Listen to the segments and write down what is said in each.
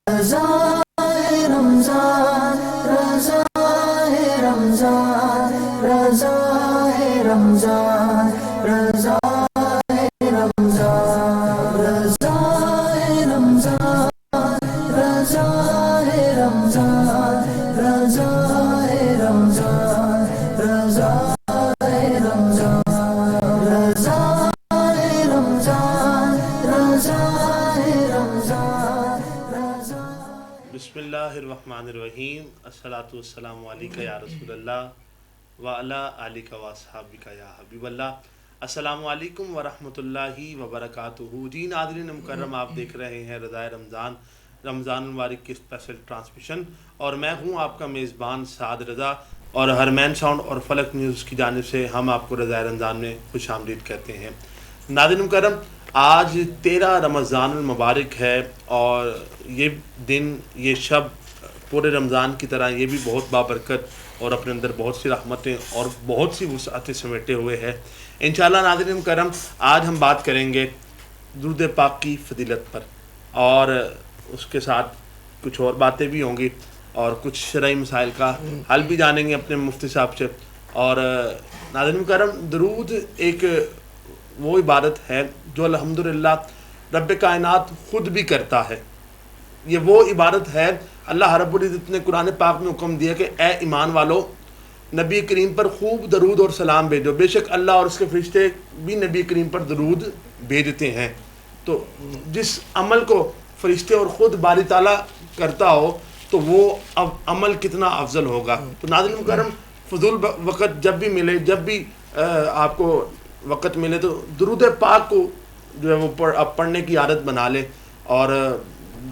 رضا ہے رمضان، رضا ہے رمضان، رضا ہے رمضان، رضا ہے رمضان، رضا ہے رمضان، رضا ہے رمضان، رضا ہے رمضان، رضا ہے رمضان، رضا ہے رمضان، رضا ہے رمضان، رضا۔ بسم اللہ الرحمن الرحیم، الصلاۃ والسلام علیکہ یا رسول اللہ وعلی آلک و اصحابک یا حبیب اللہ۔ السلام علیکم ورحمۃ اللہ وبرکاتہ۔ جی ناظرین مکرم، آپ دیکھ رہے ہیں رضائے رمضان، رمضان المبارک کی اسپیشل ٹرانسمیشن، اور میں ہوں آپ کا میزبان سعد رضا، اور ہرمین ساؤنڈ اور فلک نیوز کی جانب سے ہم آپ کو رضائے رمضان میں خوش آمدید کہتے ہیں۔ ناظرین مکرم، آج 13 رمضان المبارک ہے، اور یہ دن، یہ شب پورے رمضان کی طرح یہ بھی بہت بابرکت اور اپنے اندر بہت سی رحمتیں اور بہت سی وسعتیں سمیٹے ہوئے ہے۔ انشاءاللہ ناظرین کرم، آج ہم بات کریں گے درود پاک کی فضیلت پر، اور اس کے ساتھ کچھ اور باتیں بھی ہوں گی، اور کچھ شرعی مسائل کا حل بھی جانیں گے اپنے مفتی صاحب سے۔ اور ناظرین کرم، درود ایک وہ عبادت ہے جو الحمدللہ رب کائنات خود بھی کرتا ہے۔ یہ وہ عبادت ہے، اللہ رب العزت نے قرآن پاک میں حکم دیا کہ اے ایمان والو، نبی کریم پر خوب درود اور سلام بھیجو، بے شک اللہ اور اس کے فرشتے بھی نبی کریم پر درود بھیجتے ہیں۔ تو جس عمل کو فرشتے اور خود باری تعالیٰ کرتا ہو تو وہ عمل کتنا افضل ہوگا۔ تو ناظرین مکرم، فضول وقت جب بھی ملے، جب بھی آپ کو وقت ملے، تو درود پاک کو جو ہے وہ آپ پڑھنے کی عادت بنا لیں، اور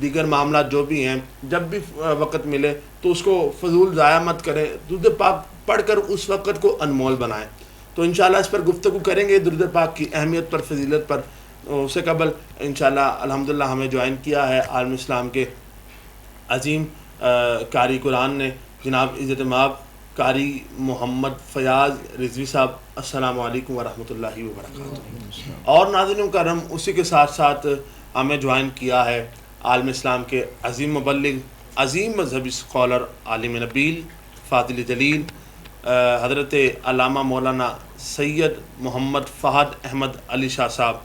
دیگر معاملات جو بھی ہیں جب بھی وقت ملے تو اس کو فضول ضائع مت کریں، درود پاک پڑھ کر اس وقت کو انمول بنائیں۔ تو انشاءاللہ اس پر گفتگو کریں گے، درود پاک کی اہمیت پر، فضیلت پر۔ اس سے قبل انشاءاللہ الحمدللہ ہمیں جوائن کیا ہے عالم اسلام کے عظیم قاری قرآن نے، جناب عزت مآب قاری محمد فیاض رضوی صاحب۔ السلام علیکم ورحمۃ اللہ وبرکاتہ۔ اور ناظرین کرم، اسی کے ساتھ ساتھ ہمیں جوائن کیا ہے عالم اسلام کے عظیم مبلغ، عظیم مذہبی اسکالر، عالم نبیل، فاضل جلیل، حضرت علامہ مولانا سید محمد فہد احمد علی شاہ صاحب،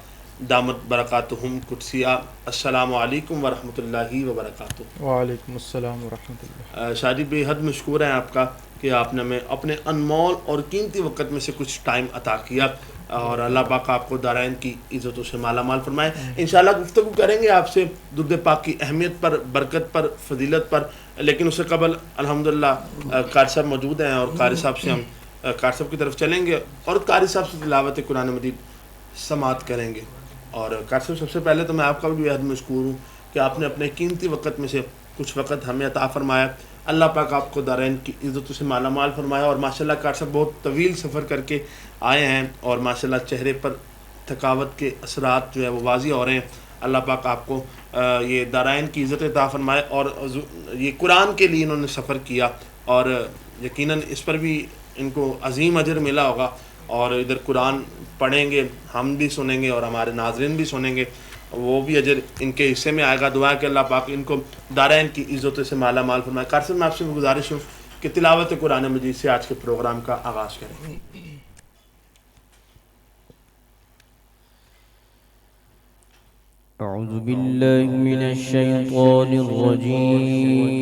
دامت برکاتہم قدسیہ۔ السلام علیکم ورحمۃ اللہ وبرکاتہ۔ وعلیکم السلام ورحمۃ اللہ۔ شاہ جی، بے حد مشکور ہیں آپ کا کہ آپ نے ہمیں اپنے انمول اور قیمتی وقت میں سے کچھ ٹائم عطا کیا، اور اللہ پاک آپ کو دارین کی عزتوں سے مالا مال فرمائے۔ انشاءاللہ گفتگو کریں گے آپ سے درود پاک کی اہمیت پر، برکت پر، فضیلت پر، لیکن اس سے قبل الحمدللہ قاری صاحب موجود ہیں، اور قاری صاحب سے ہم قاری صاحب کی طرف چلیں گے اور قاری صاحب سے تلاوت قرآن مجید سماعت کریں گے۔ اور قاری صاحب، سب سے پہلے تو میں آپ کا بھی بے حد مشکور ہوں کہ آپ نے اپنے قیمتی وقت میں سے کچھ وقت ہمیں عطا فرمایا۔ اللہ پاک آپ کو دارین کی عزتوں سے مالا مال فرمایا۔ اور ماشاءاللہ قاری صاحب بہت طویل سفر کر کے آئے ہیں، اور ماشاءاللہ چہرے پر تھکاوٹ کے اثرات جو ہے وہ واضح ہو رہے ہیں۔ اللہ پاک آپ کو یہ دارین کی عزت عطا فرمائے، اور یہ قرآن کے لیے انہوں نے سفر کیا، اور یقیناً اس پر بھی ان کو عظیم اجر ملا ہوگا۔ اور ادھر قرآن پڑھیں گے، ہم بھی سنیں گے اور ہمارے ناظرین بھی سنیں گے، وہ بھی اجر ان کے حصے میں آئے گا۔ دعا ہے کہ اللہ پاک ان کو دارین کی عزتوں سے مالا مال فرمائے۔ قاری صاحب، میں آپ سے گزارش ہوں کہ تلاوت قرآن مجید سے آج کے پروگرام کا آغاز کریں۔ أعوذ بالله من الشيطان الرجيم.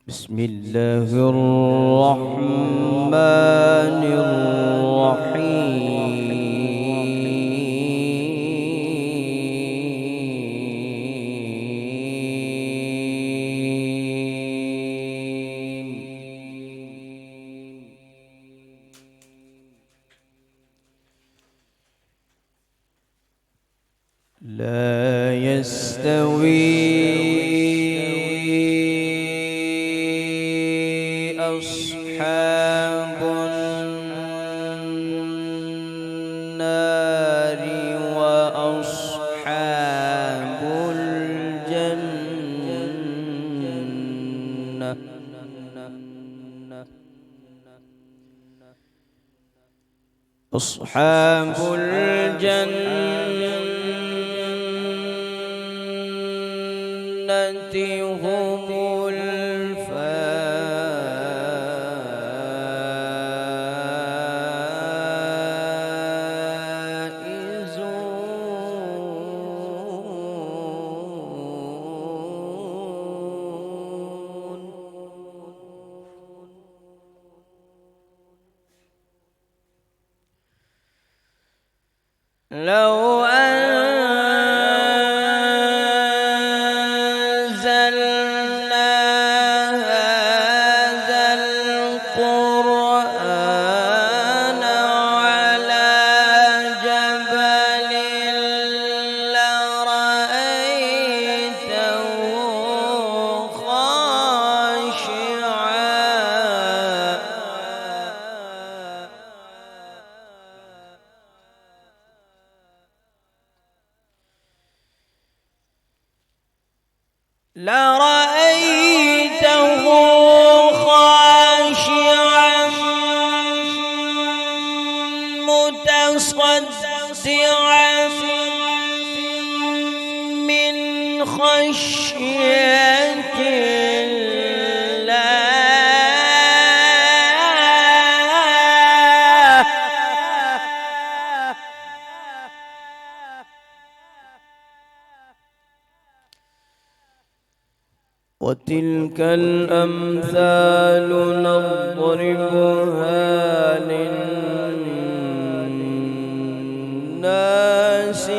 بسم الله الرحمن لا يستوي أصحاب النار وأصحاب الجنة أصحاب الجنة هم لو أنزلنا هذا القرآن على جبل لرأيته خاشعا لرأيته خاشعا متصدعا من خشية الله وتلك الأمثال نضربها للناس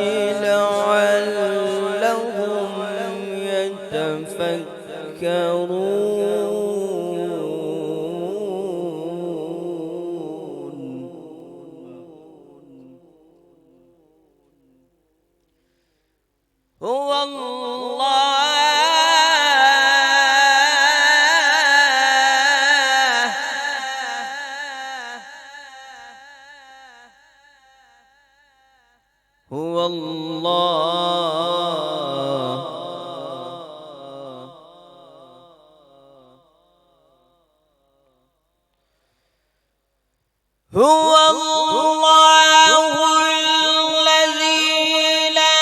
لعلهم يتفكرون هو الله هو الله الذي لا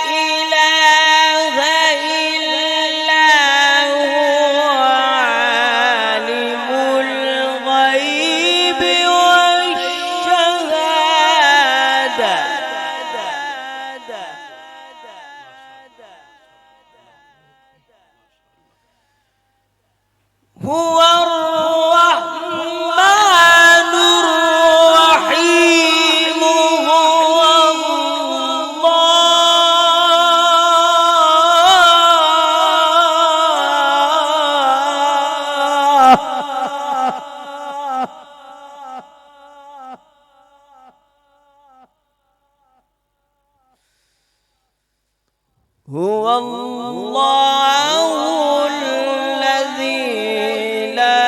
إله إلا هو عالم الغيب والشهادة هو الرحمن الرحيم هو الله الذي لا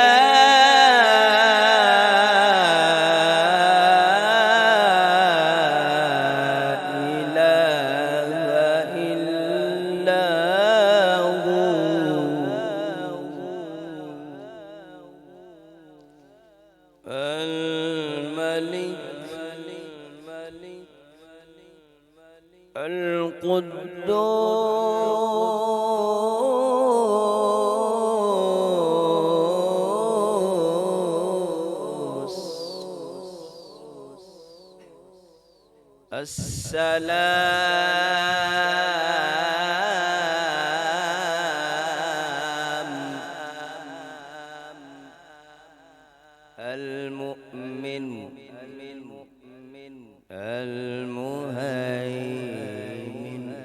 إله إلا هو الملك القدوس السلام المؤمن المهيمن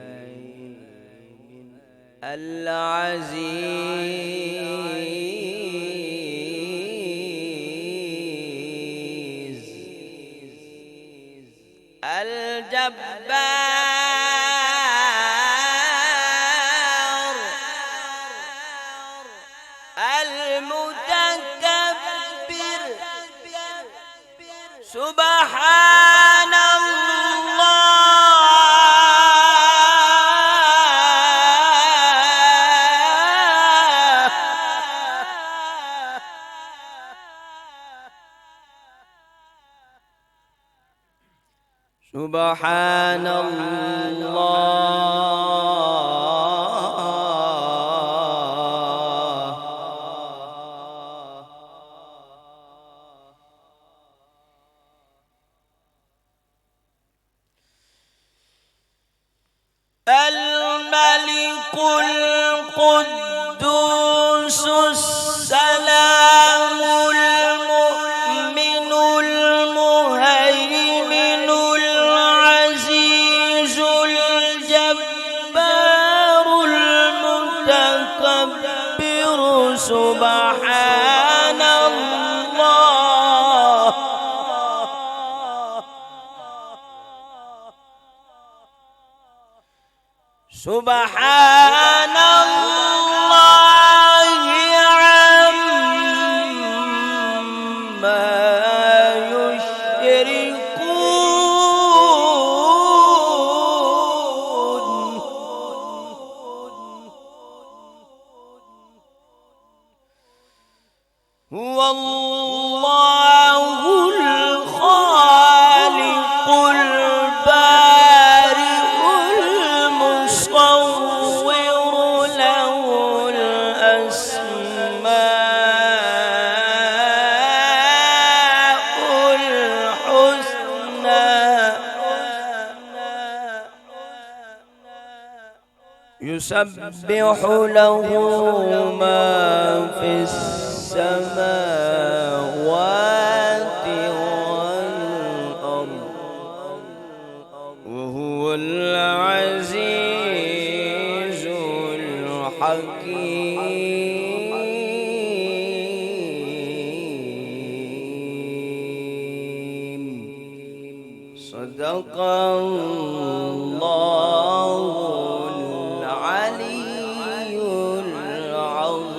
العزيز الجبار المتكبر سبحان الله سبحان الملك القدوس السلام المؤمن المهيمن العزيز الجبار المتكبر سبحان الله سبحان الله عما يشركون هو الله الخالق البارئ المصور له الأسماء الحسنى يسبح له ما في السماوات والأرض وهو العزيز الحكيم صدق الله العلي العظيم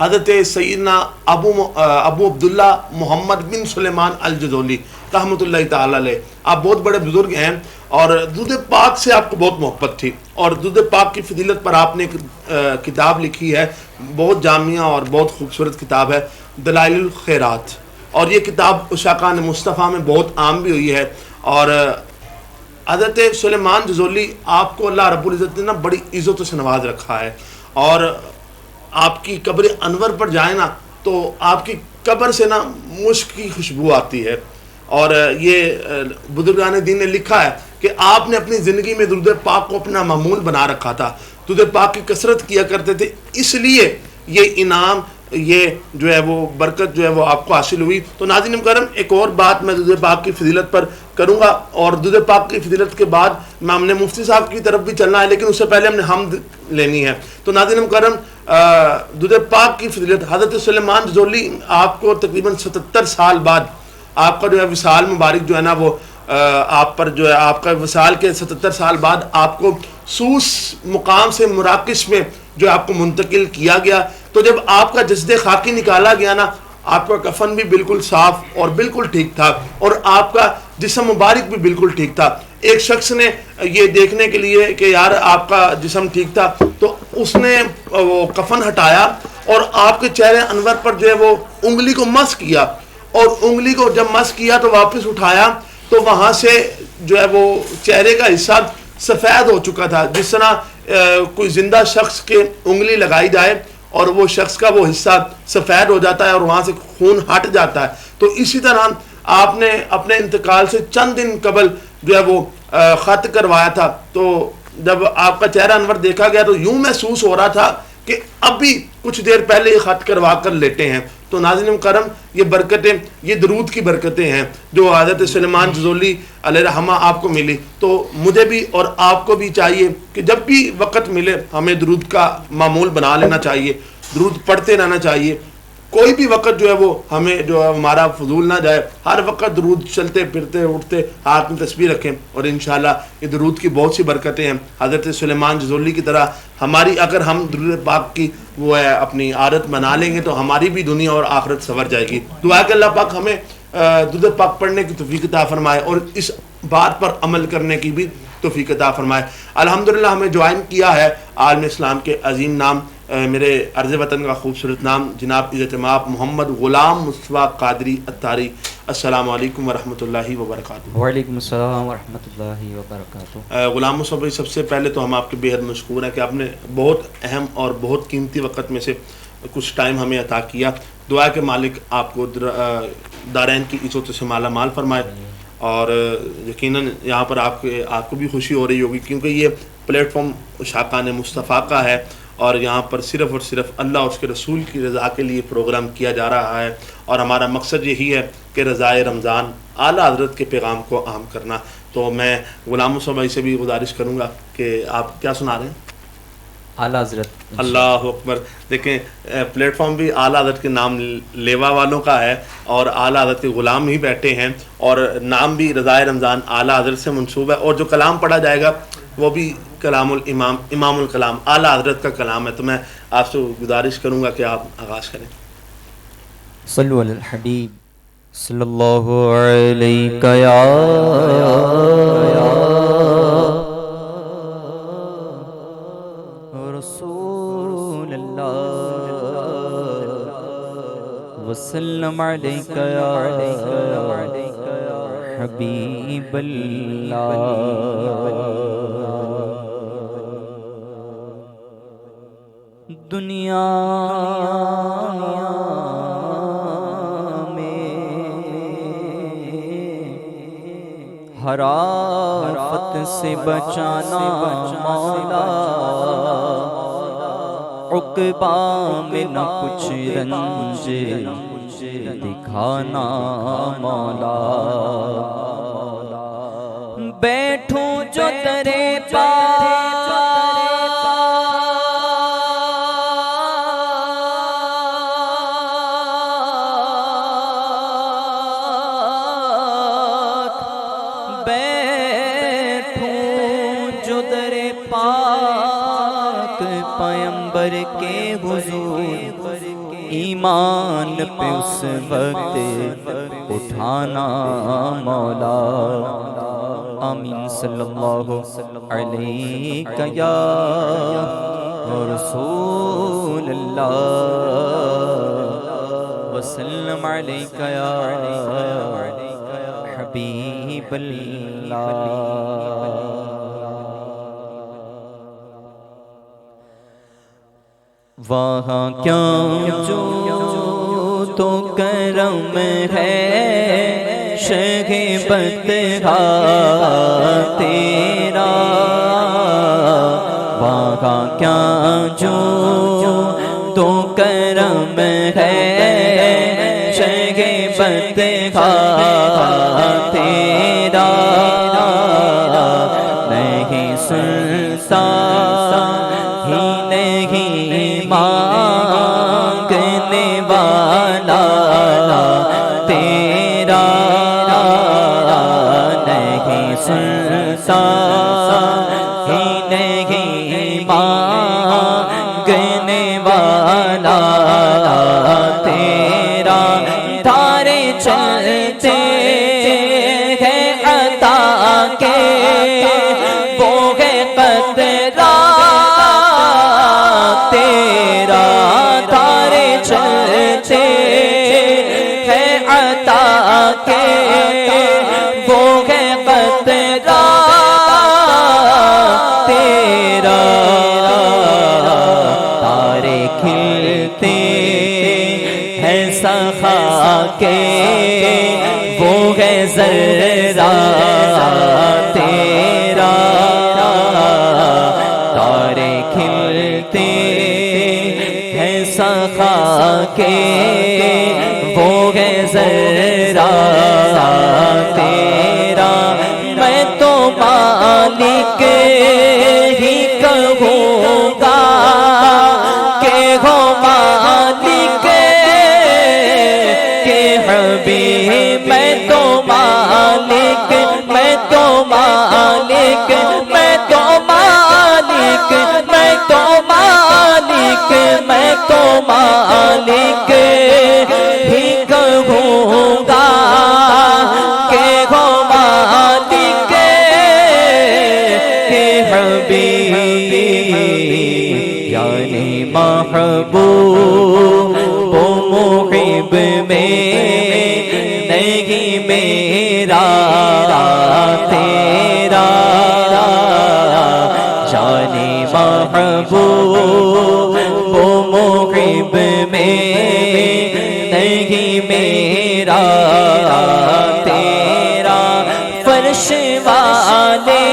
حضرت سیدنا ابو عبداللہ محمد بن سلیمان الجزولی رحمۃ اللہ تعالی علیہ. آپ بہت بڑے بزرگ ہیں اور درود پاک سے آپ کو بہت محبت تھی اور درود پاک کی فضیلت پر آپ نے ایک کتاب لکھی ہے, بہت جامعہ اور بہت خوبصورت کتاب ہے, دلائل الخیرات. اور یہ کتاب عشاقان مصطفیٰ میں بہت عام بھی ہوئی ہے. اور حضرت سلیمان جزولی آپ کو اللہ رب العزت نے نا بڑی عزت سے نواز رکھا ہے, اور آپ کی قبر انور پر جائیں نا تو آپ کی قبر سے نا مشک کی خوشبو آتی ہے. اور یہ بزرگان دین نے لکھا ہے کہ آپ نے اپنی زندگی میں درود پاک کو اپنا معمول بنا رکھا تھا, درود پاک کی کثرت کیا کرتے تھے, اس لیے یہ انعام, یہ جو ہے وہ برکت جو ہے وہ آپ کو حاصل ہوئی. تو ناظرین کرم, ایک اور بات میں درود پاک کی فضیلت پر کروں گا, اور درود پاک کی فضیلت کے بعد میں ہم نے مفتی صاحب کی طرف بھی چلنا ہے, لیکن اس سے پہلے ہم نے حمد لینی ہے. تو ناظرین کرم, درود پاک کی فضیلت, حضرت سلیمان جزولی آپ کو تقریباً 77 سال بعد آپ کا جو ہے وصال مبارک جو ہے نا وہ آپ پر جو ہے آپ کا وصال کے 77 سال بعد آپ کو سوس مقام سے مراکش میں جو آپ کو منتقل کیا گیا. تو جب آپ کا جسد خاکی نکالا گیا نا, آپ کا کفن بھی بالکل صاف اور بالکل ٹھیک تھا, اور آپ کا جسم مبارک بھی بالکل ٹھیک تھا. ایک شخص نے یہ دیکھنے کے لیے کہ یار آپ کا جسم ٹھیک تھا, تو اس نے وہ کفن ہٹایا اور آپ کے چہرے انور پر جو ہے وہ انگلی کو مس کیا, اور انگلی کو جب مس کیا تو واپس اٹھایا تو وہاں سے جو ہے وہ چہرے کا حصہ سفید ہو چکا تھا, جس طرح کوئی زندہ شخص کے انگلی لگائی جائے اور وہ شخص کا وہ حصہ سفید ہو جاتا ہے اور وہاں سے خون ہٹ جاتا ہے. تو اسی طرح آپ نے اپنے انتقال سے چند دن قبل جو ہے وہ خط کروایا تھا. تو جب آپ کا چہرہ انور دیکھا گیا تو یوں محسوس ہو رہا تھا کہ ابھی کچھ دیر پہلے یہ خط کروا کر لیٹے ہیں. تو ناظرین کرم, یہ برکتیں, یہ درود کی برکتیں ہیں جو حضرت سلیمان جزولی علیہ رحمہ آپ کو ملی. تو مجھے بھی اور آپ کو بھی چاہیے کہ جب بھی وقت ملے ہمیں درود کا معمول بنا لینا چاہیے, درود پڑھتے رہنا چاہیے. کوئی بھی وقت جو ہے وہ ہمیں جو ہے ہمارا فضول نہ جائے, ہر وقت درود چلتے پھرتے اٹھتے ہاتھ میں تسبیح رکھیں, اور انشاءاللہ یہ درود کی بہت سی برکتیں ہیں. حضرت سلیمان جزولی کی طرح ہماری اگر ہم درود پاک کی وہ ہے اپنی عادت بنا لیں گے تو ہماری بھی دنیا اور آخرت سنور جائے گی. دعا کہ اللہ پاک ہمیں درود پاک پڑھنے کی توفیق عطا فرمائے اور اس بات پر عمل کرنے کی بھی توفیق عطا فرمائے. الحمدللہ ہمیں جوائن کیا ہے عالم اسلام کے عظیم نام, میرے عرض وطن کا خوبصورت نام جناب عزت مآب محمد غلام مصطفیٰ قادری اتاری. السلام علیکم ورحمۃ اللہ وبرکاتہ. وعلیکم السلام ورحمۃ اللہ وبرکاتہ. غلام مصطفیٰ, سب سے پہلے تو ہم آپ کے بے حد مشکور ہیں کہ آپ نے بہت اہم اور بہت قیمتی وقت میں سے کچھ ٹائم ہمیں عطا کیا. دعا کہ مالک آپ کو دارین کی عزت سے مالا مال فرمائے, اور یقیناً یہاں پر آپ کو بھی خوشی ہو رہی ہوگی کیونکہ یہ پلیٹ فارم عشاقان مصطفیٰ کا ہے, اور یہاں پر صرف اور صرف اللہ اور اس کے رسول کی رضا کے لیے پروگرام کیا جا رہا ہے, اور ہمارا مقصد یہی ہے کہ رضائے رمضان اعلیٰ حضرت کے پیغام کو عام کرنا. تو میں غلام مصطفیٰ سے بھی گزارش کروں گا کہ آپ کیا سنا رہے ہیں. اعلیٰ حضرت. اللہ اکبر. دیکھیں پلیٹ فارم بھی اعلیٰ حضرت کے نام لیوا والوں کا ہے, اور اعلیٰ حضرت کے غلام ہی بیٹھے ہیں, اور نام بھی رضائے رمضان اعلیٰ حضرت سے منسوب ہے, اور جو کلام پڑھا جائے گا وہ بھی کلام الامام امام الکلام اعلیٰ حضرت کا کلام ہے. تو میں آپ سے گزارش کروں گا کہ آپ آغاز کریں. صلو علی الحبیب صلی اللہ علیہ یا رسول اللہ وسلم علیک یا حبیب اللہ. دنیا میں ہر آفت سے بچانا مولا, عقبہ میں نہ کچھ رنج دکھانا مولا. بیٹھوں جو تیرے پاس پیمبر پیغمبر کے حضور ایمان پہ اس وقت اٹھانا مولا آمین صلی اللہ علیہ یا رسول اللہ وسلم علیک یا حبیب اللہ وہاں کیا جو تو کرم ہے شہ بدہا تیرا وہاں کیا جو تو کرم ہے شہ بدہا تیرا نہیں سنتا ہی نہیں مانگنے والا تیرا نہیں سنتا ہی نہیں مانگنے والا تیرا تارے چلتے ہیں عطا کے وہ ہے قدرہ تیرا تارے چلتے ہیں عطا کے وہ ہے قدرہ تیرا تارے کھلتے ہیں سخا کے وہ ہے ذرہ تیرا تارے کھلتے ہیں سخا کے وہ ہے ذرہ تیرا میں تو مالک ہی کہوں گا کہ ہو مالک کے حبیب میں تو مالک میں تو مالک میں تو مالک میں تو مالک میں تو مالک ہی کہوں گا کہ ہو مالک کے حبیب یعنی محبوب و محب میں نہیں میرا تیرا جانی محبوب و محب میں نہیں میرا تیرا فرش والے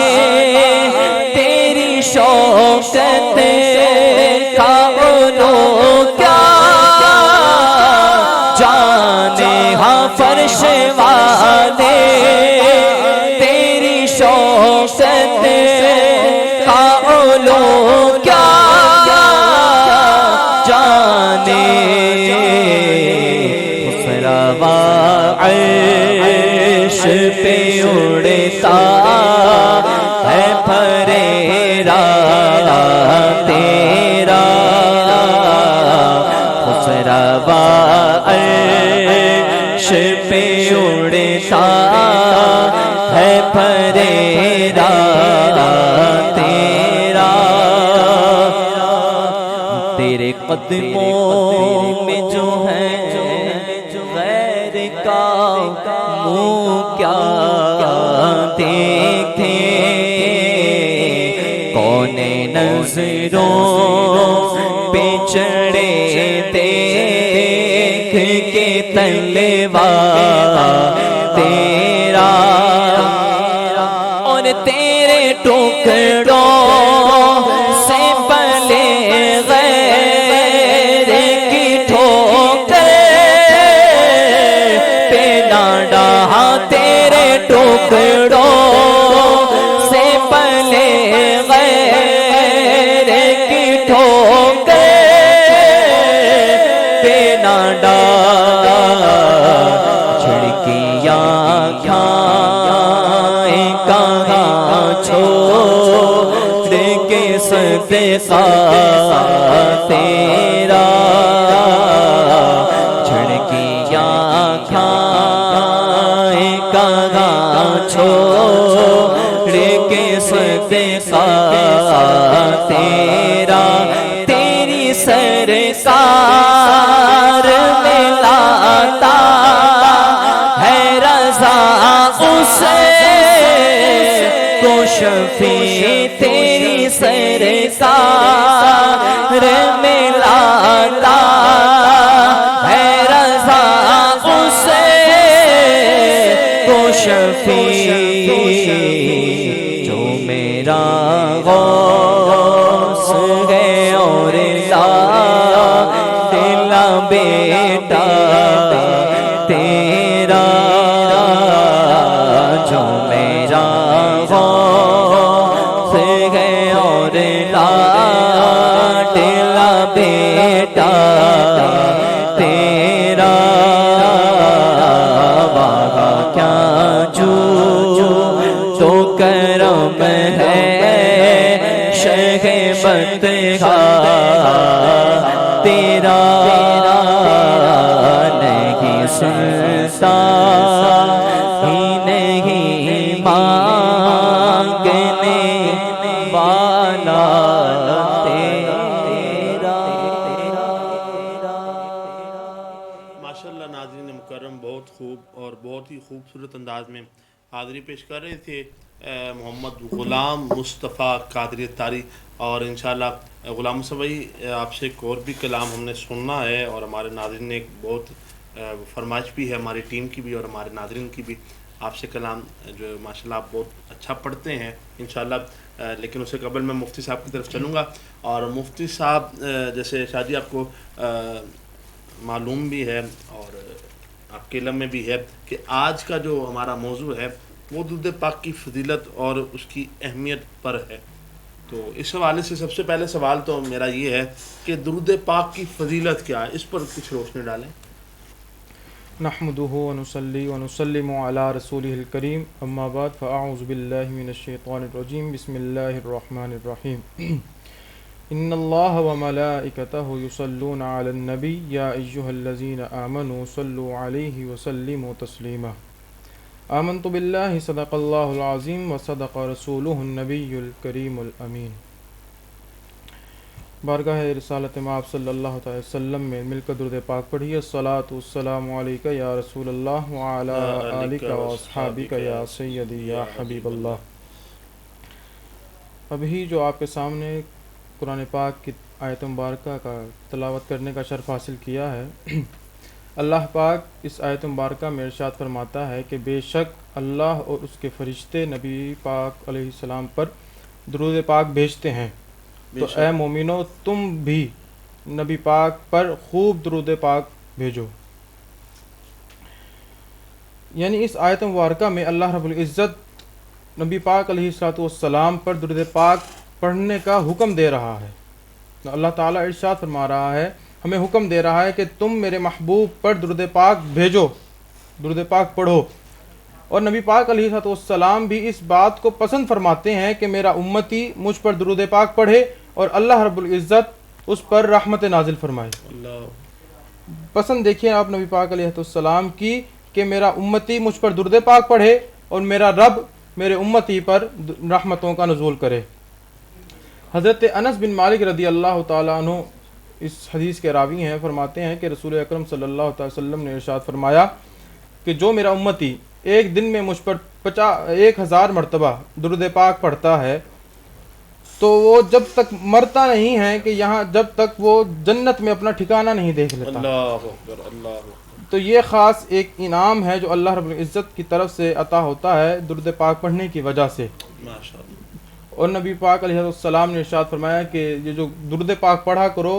تیری شوقت کا علو کیا جانے ہاں فرش والے تیری شوقت کا علو کیا جانے خسروا عرش پہ اڑتا ہے پھریرا تیرا خسروا عرش پہ اڑتا ہے پھریرا تیرا تیرے قدموں میں جو ہے غیر کا منہ کیا دیکھیں کون نظروں پہ چڑھے دیکھ کے تلوار تیرا اور تیرے ٹکڑوں سے پلے غیر کی ٹھوکر پہ نہ ڈہا تیرے ٹکڑوں سے پلے غیر کی ٹھوکر پہ نہ ڈہا چھڑکیاں کھائیں کہاں چھوڑ کے صدقہ تیرا جھڑکیاں کھائیں کہاں چھوڑ کے صدقہ تیرا تیری سرکار میں لاتا ہے رضا اسے کو شفیع تیری سرکار میں لاتا ہے رضا اسے کو شفیع جو میرا غوث ہے اور لا دلا بیٹا تیرا جو میرا غوث ہے اور لا دلا بیٹا تیرا واہ کیا جو تو کرم ہے شہ بندگاہ تیرا نہیں سنتا ہی نہیں مانگنے والا تیرا ماشاءاللہ ناظرین مکرم بہت خوب اور بہت ہی خوبصورت انداز میں حاضری پیش کر رہے تھے محمد غلام مصطفیٰ قادری اتاری، اور انشاءاللہ غلام مصطفیٰ بھائی آپ سے ایک اور بھی کلام ہم نے سننا ہے، اور ہمارے ناظرین نے ایک بہت فرمائش بھی ہے ہماری ٹیم کی بھی اور ہمارے ناظرین کی بھی، آپ سے کلام جو ماشاءاللہ آپ بہت اچھا پڑھتے ہیں انشاءاللہ، لیکن اس سے قبل میں مفتی صاحب کی طرف چلوں گا، اور مفتی صاحب جیسے شادی آپ کو معلوم بھی ہے اور آپ کے علم میں بھی ہے کہ آج کا جو ہمارا موضوع ہے وہ درود پاک کی فضیلت اور اس کی اہمیت پر ہے، تو اس حوالے سے سب سے پہلے سوال تو میرا یہ ہے کہ درود پاک کی فضیلت کیا ہے، اس پر کچھ روشنی ڈالیں۔ نحمده ونصلي ونسلم على رسوله الكريم اما بعد فاعوذ بالله من الشيطان الرجيم بسم الله الرحمن الرحيم ان الله وملائكته يصلون على النبي يا ايها الذين امنوا صلوا عليه وسلموا تسليما آمنت بالله صدق الله العظيم وصدق رسوله النبي الكريم الامين۔ بارگاہ رسالت مآب صلی اللہ تعالی وسلم میں مل کر درود پاک پڑھیے۔ الصلاۃ والسلام علیک یا رسول اللہ وعلی آلک واصحابک یا سیدی یا حبیب اللہ۔ ابھی جو آپ کے سامنے قرآن پاک کی آیت مبارکہ کا تلاوت کرنے کا شرف حاصل کیا ہے، اللہ پاک اس آیت مبارکہ میں ارشاد فرماتا ہے کہ بے شک اللہ اور اس کے فرشتے نبی پاک علیہ السلام پر درود پاک بھیجتے ہیں، تو اے مومنو تم بھی نبی پاک پر خوب درود پاک بھیجو۔ یعنی اس آیت مبارکہ میں اللہ رب العزت نبی پاک علیہ السلام پر درود پاک پڑھنے کا حکم دے رہا ہے۔ اللہ تعالیٰ ارشاد فرما رہا ہے، ہمیں حکم دے رہا ہے کہ تم میرے محبوب پر درود پاک بھیجو، درود پاک پڑھو، اور نبی پاک علیہ السلام بھی اس بات کو پسند فرماتے ہیں کہ میرا امتی مجھ پر درود پاک پڑھے اور اللہ رب العزت اس پر رحمت نازل فرمائے۔ پسند دیکھیے آپ نبی پاک علیہ السلام کی کہ میرا امتی مجھ پر درود پاک پڑھے اور میرا رب میرے امتی پر رحمتوں کا نزول کرے۔ حضرت انس بن مالک رضی اللہ تعالیٰ عنہ اس حدیث کے راوی ہیں، فرماتے ہیں کہ رسول اکرم صلی اللہ علیہ وسلم نے ارشاد فرمایا کہ جو میرا امتی ایک دن میں مجھ پر 1000 مرتبہ درود پاک پڑھتا ہے تو وہ جب تک مرتا نہیں ہے کہ یہاں جب تک وہ جنت میں اپنا ٹھکانہ نہیں دیکھ لیتا۔ اللہ اکبر، اللہ اکبر۔ تو یہ خاص ایک انعام ہے جو اللہ رب العزت کی طرف سے عطا ہوتا ہے درود پاک پڑھنے کی وجہ سے۔ ماشاءاللہ۔ اور نبی پاک علیہ السلام نے ارشاد فرمایا کہ یہ جو درود پاک پڑھا کرو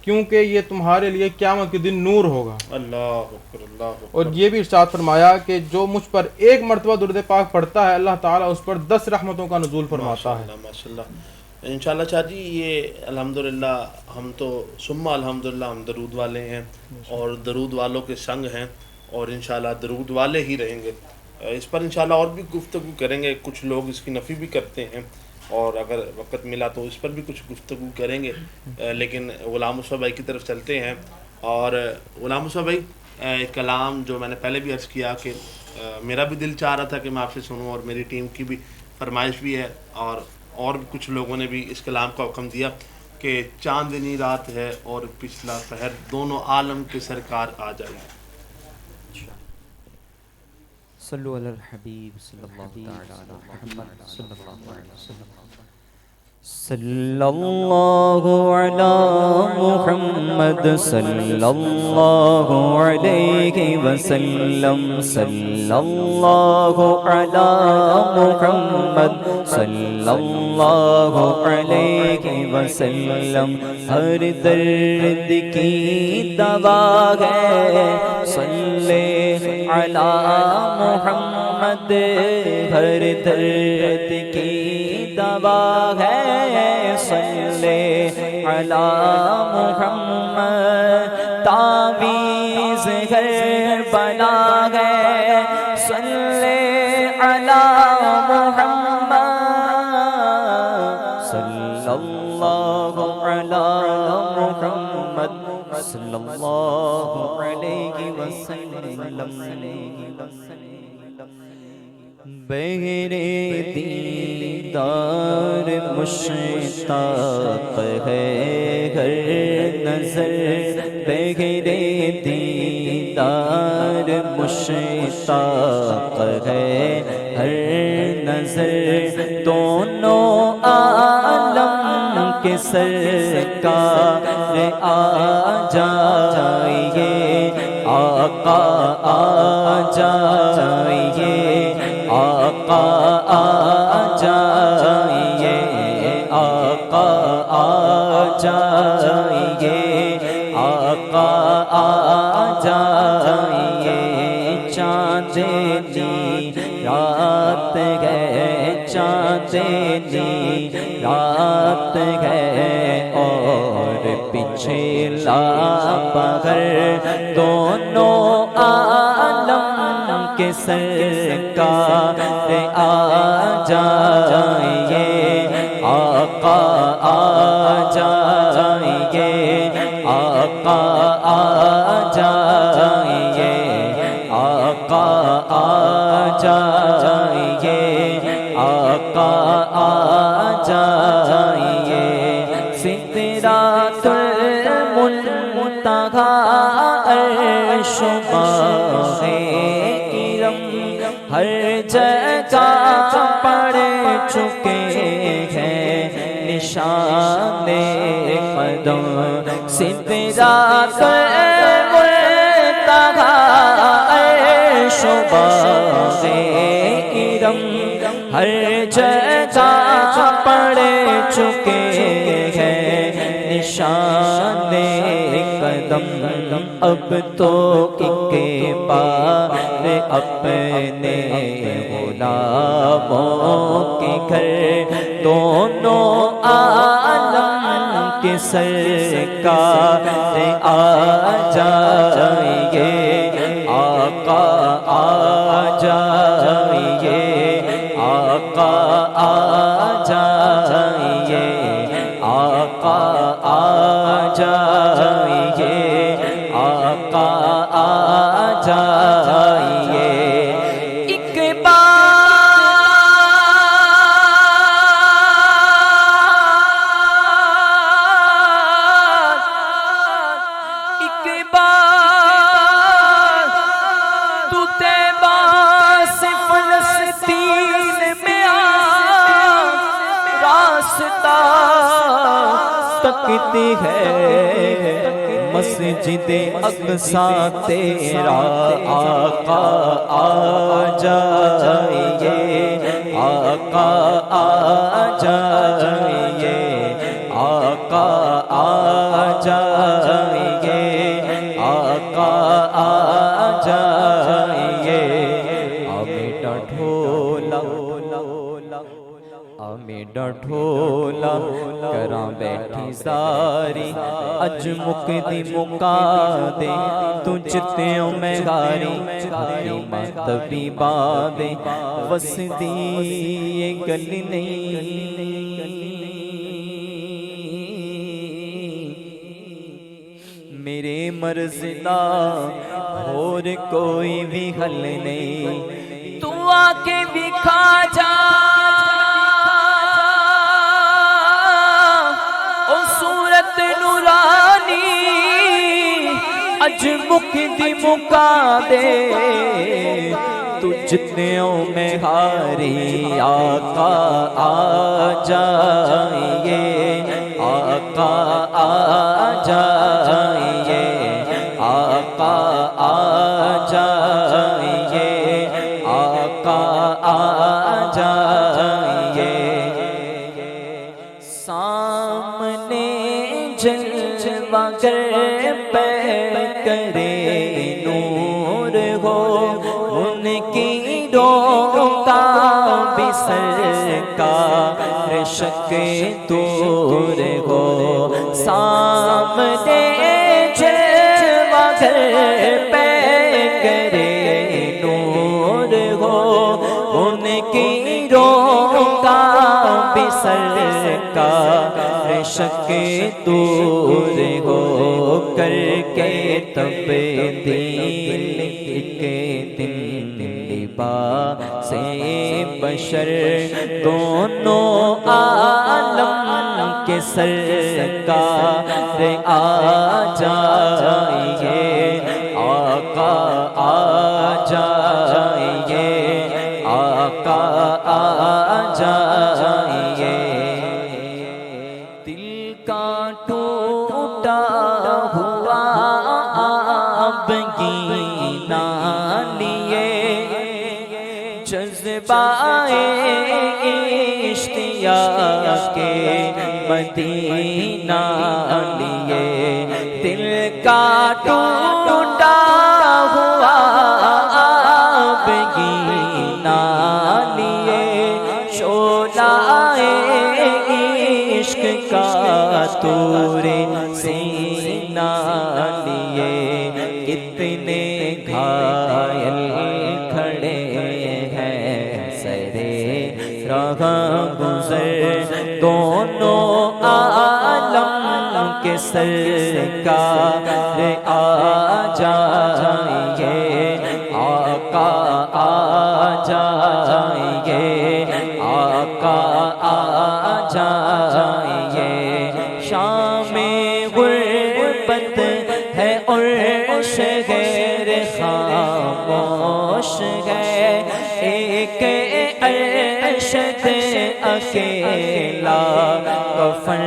کیونکہ یہ تمہارے لیے قیامت کے دن نور ہوگا۔ اللہ اکبر، اللہ اکبر۔ اور یہ بھی ارشاد فرمایا کہ جو مجھ پر ایک مرتبہ درود پاک پڑھتا ہے اللہ تعالیٰ اس پر 10 رحمتوں کا نزول فرماتا ہے۔ ماشاءاللہ۔ انشاءاللہ شاہ جی، یہ الحمدللہ ہم تو ثم الحمدللہ ہم درود والے ہیں اور درود والوں کے سنگ ہیں، اور انشاءاللہ درود والے ہی رہیں گے۔ اس پر انشاءاللہ اور بھی گفتگو کریں گے، کچھ لوگ اس کی نفی بھی کرتے ہیں، اور اگر وقت ملا تو اس پر بھی کچھ گفتگو کریں گے، لیکن غلام مصطفیٰ بھائی کی طرف چلتے ہیں۔ اور غلام مصطفیٰ بھائی، ایک کلام جو میں نے پہلے بھی عرض کیا کہ میرا بھی دل چاہ رہا تھا کہ میں آپ سے سنوں، اور میری ٹیم کی بھی فرمائش بھی ہے، اور بھی کچھ لوگوں نے بھی اس کلام کا حکم دیا کہ چاندنی رات ہے اور پچھلا پہر، دونوں عالم کے سرکار آ جائیے۔ صلو علی الحبیب صلی اللہ تعالی علی محمد صلی اللہ علیہ وسلم۔ صلی اللہ علی محمد صلی اللہ علیہ وسلم، صلی اللہ علی محمد صلی اللہ علیہ وسلم۔ ہر درد کی دوا ہے صلی علی محمد، ہر درد کی دوا ہے صلی علی محمد، تعویذ ہر بلا ہے صلی علی محمد، صلی اللہ علی محمد صلی اللہ علیہ وسلم۔ بغیر دیدار مشتاق ہے ہر نظر، بغیر دیدار مشتاق ہے ہر نظر، دونوں عالم کے سرکار آ جائیے، آقا آ جائیے، آقا آ جائیے، آقا آ جائیے، آقا آ جائیے۔ چاندنی رات ہے، چاندنی رات ہے اور پچھلا پہر، دونوں عالم کے سرکار آ جائیے، آقا آ جائیے، آقا آ جائیے، آقا آ جائیے، آقا آ جائیے۔ سدرۃ المنتہیٰ عرش و ماہ کرم ہر جگہ پڑ چکے ہیں نشان قدم، سدرۃ المنتہیٰ عرش و ماہ کرم ہر جگہ پڑ چکے ہیں نشان قدم، اب تو ایک بار اپنے غلاموں کے گھر دونوں عالم کے سرکار آ جائیے، آقا آ جائیے، آقا آ جائیے، آقا آ جائیے، آقا آ جائیے۔ ایک بار تو طیبہ سے فلسطین میں آ، راستہ تکتی ہے مسجد اقصیٰ تیرا، آقا آ جائیے، آقا آ جائیے، آقا آ جائیے، آقا آ جائیے۔ آمیڈا ڈھولا آمیڈا ڈھولا کراں بیٹھی ساری، اج مکدی مکا دے تو جتیوں میں گاری، حکیمہ طبیبہ دے وسدی یہ گل نہیں، تیرے مرض دا اور کوئی بھی حل نہیں، تو آ کے دکھا جا او صورت نورانی، اج مکدی مکا دے تو جتنوں میں ہاری، آقا آ جائیے، آقا آ جائیے، آقا آ جائیے، آقا آ جائیے، سامنے جلوہ گر پہ کرے نور ہو، ان کی روکا بھی سرکار شک دور ہو، سامنے جلوہ گر پہ کرے نور ہو، ان کی روکا بھی سرکار شک دور ہو، کر کے تبدیل ایک دن لباس بشر، دونوں عالم کے سرکار آ جائیے، آقا آ جائیے، آقا آ جائیے، دل کا ٹوٹا ہوا آبگینہ لیے، جذبائے اشتیاق کے مدینہ لیے، دل کا ٹوٹا ہوا آبگینہ لیے، شعلۂ عشق کا طور سینہ لیے، کتنے گھائل کھڑے ہیں سرے راہ گزر، دونوں عالم کے سرکار آ جائیے، آقا آ جائیے، آقا آ جائیے، شام غربت ہے عرش غیر خاموش ہے، ایک ارشد اکیلا کفن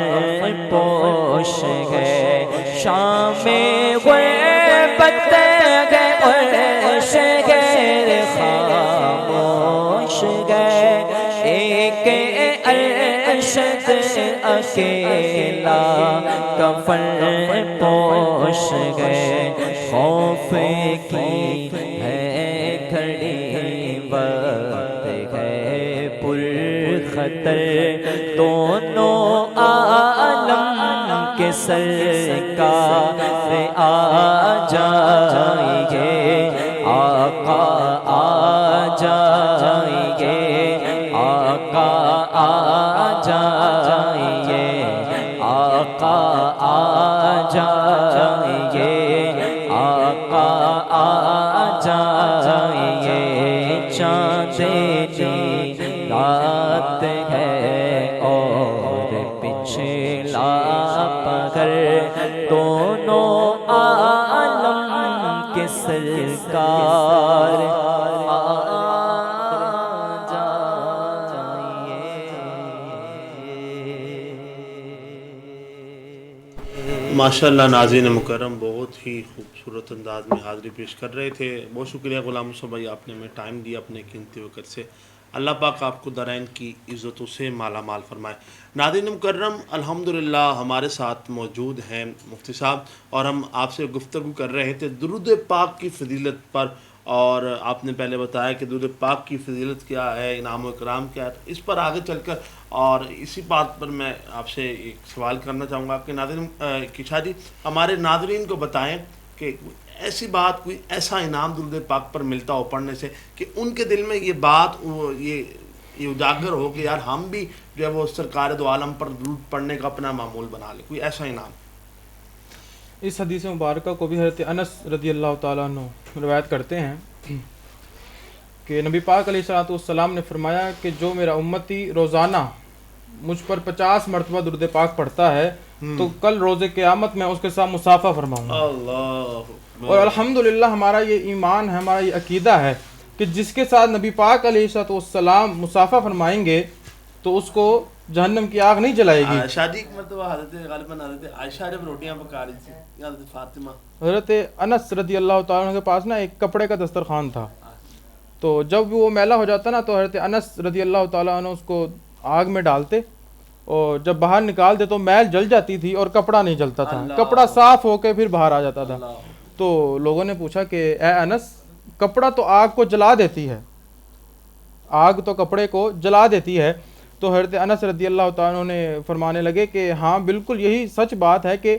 پوش ہے، شام غربت ہے عرش غیر خاموش ہے، ایک ارشد اکیلا کفن پوش ہے، خوف کی ہے کھڑی وقت ہے پر خطر، دونوں عالم کے سرکار آ جائیے، آقا آ جائیے، آقا آ جائیے، آقا آ جائیے، آقا آ جائیے، چاندنی رات ہے اور پچھلا پہر، دونوں عالم کے سرکار آ جائیے۔ ماشاءاللہ ناظرین مکرم بہت ہی خوبصورت انداز میں حاضری پیش کر رہے تھے، بہت شکریہ غلام مصطفیٰ بھائی، آپ نے ہمیں ٹائم دیا اپنے قیمتی وقت سے، اللہ پاک آپ کو درائن کی عزتوں سے مالا مال فرمائے۔ ناظرین مکرم الحمدللہ ہمارے ساتھ موجود ہیں مفتی صاحب، اور ہم آپ سے گفتگو کر رہے تھے درود پاک کی فضیلت پر، اور آپ نے پہلے بتایا کہ درود پاک کی فضیلت کیا ہے، انعام و اکرام کیا ہے، اس پر آگے چل کر اور اسی بات پر میں آپ سے ایک سوال کرنا چاہوں گا کہ ناظرین کشا جی ہمارے ناظرین کو بتائیں کہ ایسی بات کوئی ایسا انعام درود پاک پر ملتا ہو پڑھنے سے کہ ان کے دل میں یہ بات یہ اجاگر ہو کہ یار ہم بھی جو ہے وہ سرکار دو عالم پر درود پڑھنے کا اپنا معمول بنا لیں، کوئی ایسا انعام؟ اس حدیث مبارکہ کو بھی حضرت انس رضی اللہ تعالیٰ عنہ روایت کرتے ہیں کہ نبی پاک علیہ الصلوۃ والسلام نے فرمایا کہ جو میرا امتی روزانہ مجھ پر 50 مرتبہ درود پاک پڑھتا ہے تو کل روز قیامت میں اس کے ساتھ مصافحہ فرماؤں گا. اللہ اور الحمدللہ ہمارا یہ ایمان ہے, ہمارا یہ عقیدہ ہے کہ جس کے ساتھ نبی پاک علیہ الصلوۃ والسلام مصافحہ فرمائیں گے تو اس کو جہنم کی آگ نہیں جلائے گی. شادی کی مرتبہ حضرت غالباً حضرت عائشہ جب روٹیاں پکا رہی تھی یا حضرت فاطمہ, حضرت انس رضی اللہ تعالیٰ عنہ کے پاس نا ایک کپڑے کا دسترخوان تھا, تو جب وہ میلا ہو جاتا نا تو حضرت انس رضی اللہ تعالیٰ عنہ اس کو آگ میں ڈالتے اور جب باہر نکالتے تو میل جل جاتی تھی اور کپڑا نہیں جلتا تھا, کپڑا صاف ہو کے پھر باہر آ جاتا تھا. تو لوگوں نے پوچھا کہ اے انس, کپڑا تو آگ کو جلا دیتی ہے, آگ تو کپڑے کو جلا دیتی ہے. تو حضرت انس رضی اللہ تعالیٰ عنہ نے فرمانے لگے کہ ہاں بالکل یہی سچ بات ہے کہ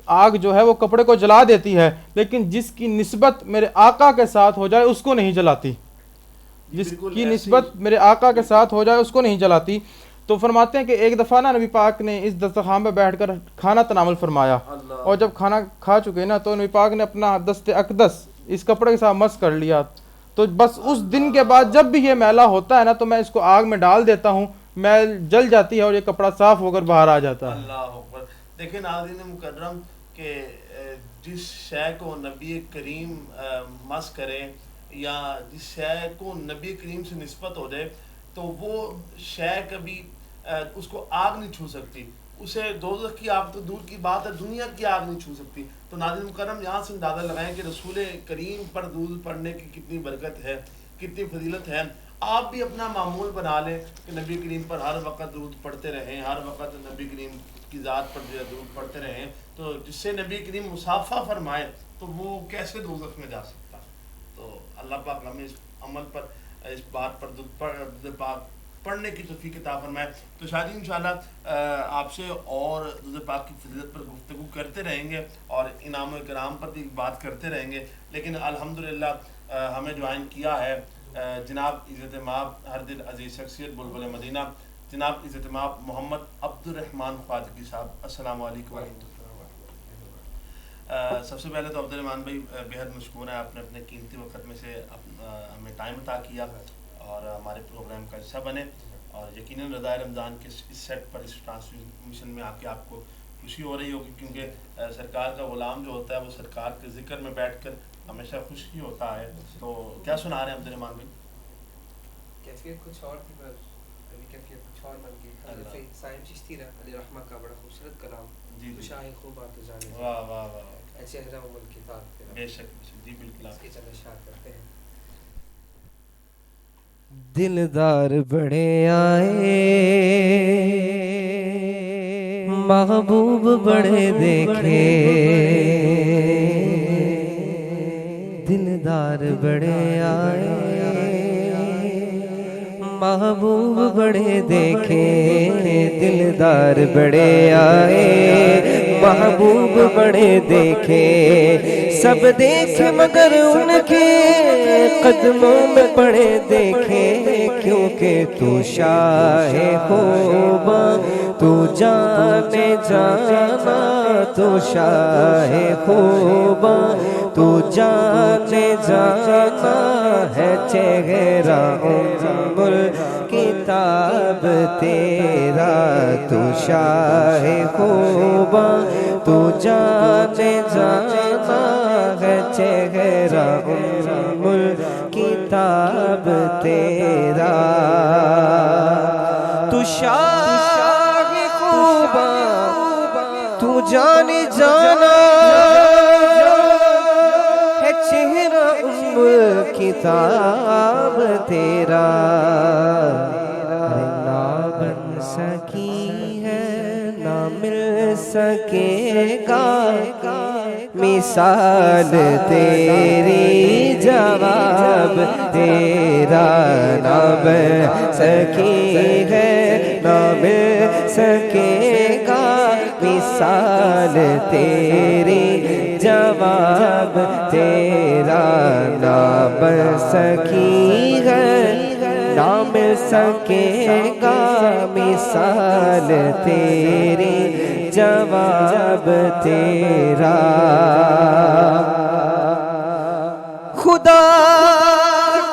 آگ جو ہے وہ کپڑے کو جلا دیتی ہے, لیکن جس کی نسبت میرے آقا کے ساتھ ہو جائے اس کو نہیں جلاتی, جس کی نسبت میرے آقا کے ساتھ ہو جائے اس کو نہیں جلاتی. تو فرماتے ہیں کہ ایک دفعہ نا نبی پاک نے اس دسترخوان پہ بیٹھ کر کھانا تناول فرمایا, اور جب کھانا کھا چکے نا تو نبی پاک نے اپنا دست اقدس اس کپڑے کے ساتھ مس کر لیا. تو بس اس دن کے بعد جب بھی یہ میلا ہوتا ہے نا تو میں اس کو آگ میں ڈال دیتا ہوں, میل جل جاتی ہے اور یہ کپڑا صاف ہو کر باہر آ جاتا ہے. اللہ اکبر. دیکھیں ناظرین مکرم کہ جس شے کو نبی کریم مس کرے یا جس شے کو نبی کریم سے نسبت ہو جائے تو وہ شے کبھی اس کو آگ نہیں چھو سکتی, اسے دوزخ کی آگ تو دور کی بات ہے, دنیا کی آگ نہیں چھو سکتی. تو ناظرین مکرم یہاں سے اندازہ لگائیں کہ رسول کریم پر درود پڑھنے کی کتنی برکت ہے, کتنی فضیلت ہے. آپ بھی اپنا معمول بنا لیں کہ نبی کریم پر ہر وقت درود پڑھتے رہیں, ہر وقت نبی کریم کی ذات پر درود پڑھتے رہیں. تو جس سے نبی کریم مصافحہ فرمائے تو وہ کیسے دوزخ میں جا سکتا. تو اللہ پاک ہمیں اس عمل پر, اس بات پر درود پاک پڑھنے کی توفیق عطا فرمائے. تو شاید انشاءاللہ آپ سے اور درود پاک کی فضیلت پر گفتگو کرتے رہیں گے اور انعام و اکرام پر بھی بات کرتے رہیں گے. لیکن الحمدللہ ہمیں جوائن کیا ہے جناب عزت مآب ہر دل عزیز شخصیت بلبل مدینہ, جناب عزت مآب محمد عبد الرحمن خواجگی صاحب. السلام علیکم ورحمۃ اللہ. سب سے پہلے تو عبد الرحمن بھائی بےحد مشکور ہیں, آپ نے اپنے قیمتی وقت میں سے ہمیں ٹائم عطا کیا اور ہمارے پروگرام کا حصہ بنے, اور یقیناً رضا رمضان کے اس سیٹ پر اس ٹرانسمیشن میں آ کے آپ کو خوشی ہو رہی ہوگی, کیونکہ سرکار کا غلام جو ہوتا ہے وہ سرکار کے ذکر میں بیٹھ کر ہمیشہ خوش ہی ہوتا ہے. تو کیا سنا رہے ہیں عبد الرحمن بھائی؟ کیفیت کچھ اور تھی پر ابھی کیفیت کچھ اور بن گئی. حضرت سائم چشتی علیہ رحمہ کا بڑا خوبصورت کلام, جی شاہ خوب آتے جانے, واہ واہ واہ, چہرہ مل کتاب تیرا. بے شک جی بالکل. اس کے چلے اشار کرتے ہیں. دلدار بڑے آئے, محبوب بڑے دیکھے, دلدار بڑے آئے, محبوب بڑے دیکھے, دلدار بڑے آئے, محبوب بڑے دیکھے. سب دیکھے مگر ان کے قدموں میں پڑے دیکھے, کیونکہ تو شاہ خوباں, تو جانے جانا, تو شاہ خوباں, تو جانے جانا ہے. چہرہ عمر کتاب تیرا, تو شاہ خوباں, تو جانے جانا ہے. چہرہ عمر کتاب تیرا, تو شاہ خوباں, تو جانے جانا ہے. چہرہ عمر کتاب تیرا, نہ بن سکی ہے نہ مل سکے گا مثال تیری, جواب تیرا نہ بن سکی ہے نہ مل سکے گا مثال تیری, جواب تیرا نہ بن سکی ہے نہ مل سکے گا مثال تیری جواب تیرا خدا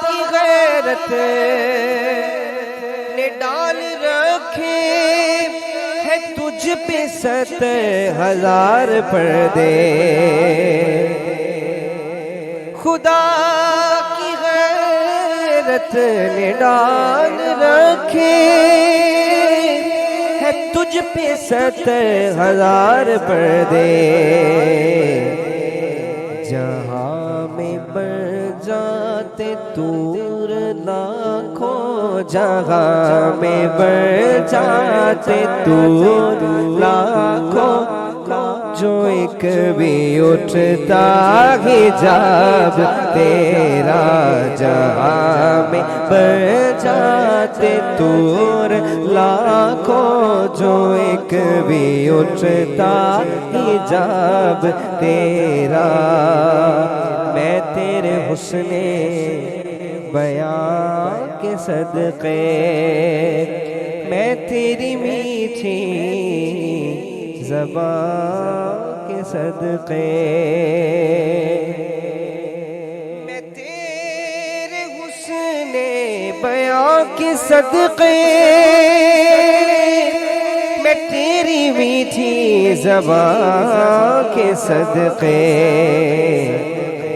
کی غیرت نے ڈال رکھے ہے تجھ پہ 70,000 پردے خدا کی غیرت نے ڈال رکھے ہے تجھ پہ 70,000 پردے جہاں میں بڑھ جاتے دور لاکھوں جہاں میں بڑھ جاتے دور لاکھوں جو ایک بھی اٹھتا حجاب تیرا جہاں میں بڑھ جاتے دور لاکھوں جو ایک بھی اٹھتا حجاب تیرا میں تیرے حسن بیان کے صدقے میں تیری میٹھی زبان کے صدقے میں تیرے حسن بیان کے صدقے میں تیری میٹھی زبان کے صدقے